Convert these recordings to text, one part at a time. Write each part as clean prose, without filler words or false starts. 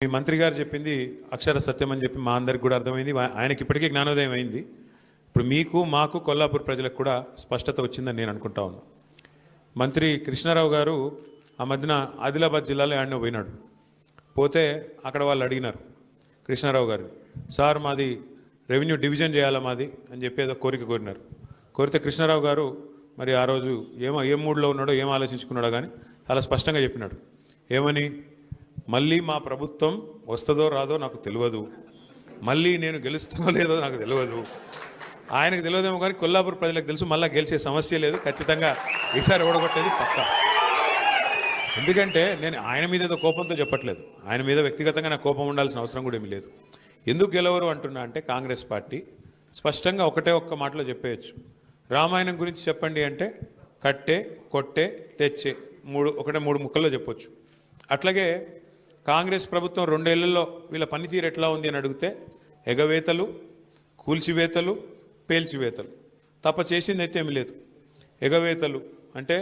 మీ మంత్రి గారు చెప్పింది అక్షర సత్యం అని చెప్పి మా అందరికి కూడా అర్థమైంది. ఆయనకి ఇప్పటికే జ్ఞానోదయం అయింది. ఇప్పుడు మీకు మాకు కొల్లాపూర్ ప్రజలకు కూడా స్పష్టత వచ్చిందని నేను అనుకుంటా ఉన్నాను. మంత్రి కృష్ణారావు గారు ఆ మధ్యన ఆదిలాబాద్ జిల్లాలో ఆడిన పోయినాడు. పోతే అక్కడ వాళ్ళు అడిగినారు కృష్ణారావు గారిని, సార్ మాది రెవెన్యూ డివిజన్ చేయాలా మాది అని చెప్పి ఏదో కోరిక కోరినారు. కోరితే కృష్ణారావు గారు మరి ఆ రోజు ఏం మూడ్లో ఉన్నాడో ఏం ఆలోచించుకున్నాడో కానీ చాలా స్పష్టంగా చెప్పినాడు. ఏమని, మళ్ళీ మా ప్రభుత్వం వస్తుందో రాదో నాకు తెలియదు, మళ్ళీ నేను గెలుస్తానో లేదో నాకు తెలియదు. ఆయనకు తెలియదేమో కానీ కొల్లాపూర్ ప్రజలకు తెలుసు, మళ్ళీ గెలిచే సమస్య లేదు, ఖచ్చితంగా ఈసారి ఓడగొట్టేది పక్కా. ఎందుకంటే నేను ఆయన మీద ఏదో కోపంతో చెప్పట్లేదు, ఆయన మీద వ్యక్తిగతంగా నాకు కోపం ఉండాల్సిన అవసరం కూడా ఏమీ లేదు. ఎందుకు గెలవరు అంటున్నా అంటే కాంగ్రెస్ పార్టీ స్పష్టంగా ఒక్క మాటలో చెప్పేయచ్చు. రామాయణం గురించి చెప్పండి అంటే కట్టే, కొట్టే, తెచ్చే, మూడు ముక్కల్లో చెప్పొచ్చు. అట్లాగే కాంగ్రెస్ ప్రభుత్వం 2 ఏళ్లలో వీళ్ళ పనితీరు ఎట్లా ఉంది అని అడిగితే ఎగవేతలు, కూల్చివేతలు, పేల్చివేతలు తప్ప చేసింది అయితే ఏమీ లేదు. ఎగవేతలు అంటే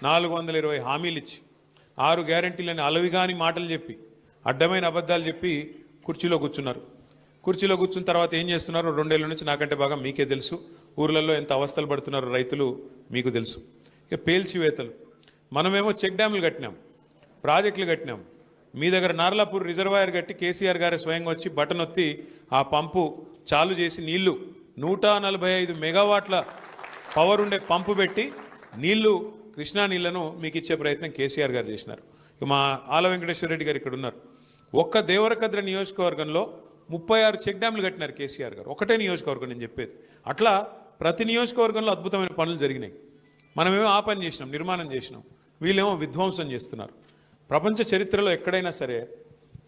420 హామీలు ఇచ్చి 6 గ్యారెంటీలని అలవిగాని మాటలు చెప్పి అడ్డమైన అబద్ధాలు చెప్పి కుర్చీలో కూర్చున్నారు. కుర్చీలో కూర్చున్న తర్వాత ఏం చేస్తున్నారు 2 ఏళ్ల నుంచి నాకంటే బాగా మీకే తెలుసు. ఊర్లలో ఎంత అవస్థలు పడుతున్నారు రైతులు మీకు తెలుసు. ఇక పేల్చివేతలు, మనమేమో చెక్ డ్యాములు కట్టినాం, ప్రాజెక్టులు కట్టినాం. మీ దగ్గర నార్లాపూర్ రిజర్వాయర్ కట్టి కేసీఆర్ గారే స్వయంగా వచ్చి బటన్ ఒత్తి ఆ పంపు చాలు చేసి నీళ్లు 145 మెగావాట్ల పవర్ ఉండే పంపు పెట్టి నీళ్లు కృష్ణా నీళ్లను మీకు ఇచ్చే ప్రయత్నం కేసీఆర్ గారు చేసినారు. మా ఆల వెంకటేశ్వర రెడ్డి గారు ఇక్కడ ఉన్నారు. ఒక్క దేవరకద్ర నియోజకవర్గంలో 36 చెక్ డ్యాములు కట్టినారు కేసీఆర్ గారు. ఒకటే నియోజకవర్గం నేను చెప్పేది. అట్లా ప్రతి నియోజకవర్గంలో అద్భుతమైన పనులు జరిగినాయి. మనమేమో ఆ పని చేసినాం, నిర్మాణం చేసినాం, వీళ్ళేమో విధ్వంసం చేస్తున్నారు. ప్రపంచ చరిత్రలో ఎక్కడైనా సరే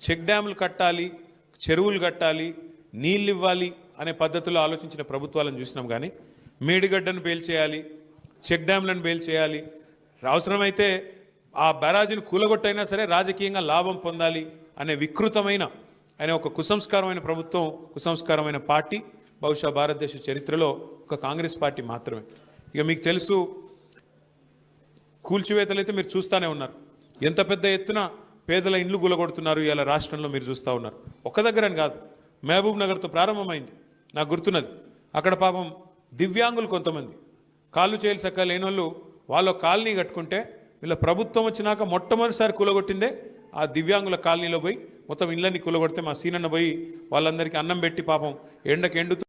చెక్ డ్యాములు కట్టాలి, చెరువులు కట్టాలి, నీళ్ళు ఇవ్వాలి అనే పద్ధతిలో ఆలోచించిన ప్రభుత్వాలను చూసినాం. కానీ మేడిగడ్డను పేల్చేయాలి, చెక్ డ్యాములను పేల్చేయాలి, అవసరమైతే ఆ బ్యారాజీని కూలగొట్టైనా సరే రాజకీయంగా లాభం పొందాలి అనే వికృతమైన ఒక కుసంస్కారమైన ప్రభుత్వం, కుసంస్కారమైన పార్టీ బహుశా భారతదేశ చరిత్రలో ఒక కాంగ్రెస్ పార్టీ మాత్రమే. ఇక మీకు తెలుసు, కూల్చివేతలు అయితే మీరు చూస్తూనే ఉన్నారు. ఎంత పెద్ద ఎత్తున పేదల ఇండ్లు గులగొడుతున్నారు ఇలా రాష్ట్రంలో మీరు చూస్తూ ఉన్నారు. ఒక్క దగ్గరని కాదు, మహబూబ్ నగర్తో ప్రారంభమైంది. నాకు గుర్తున్నది, అక్కడ పాపం దివ్యాంగులు కొంతమంది కాళ్ళు చేయాలి సక్క లేని వాళ్ళు వాళ్ళ కాలనీ కట్టుకుంటే వీళ్ళ ప్రభుత్వం వచ్చినాక మొట్టమొదటిసారి కూలగొట్టిందే ఆ దివ్యాంగుల కాలనీలో పోయి మొత్తం ఇళ్ళని కూలగొడితే మా సీనన్న పోయి వాళ్ళందరికీ అన్నం పెట్టి పాపం ఎండకు ఎండుతూ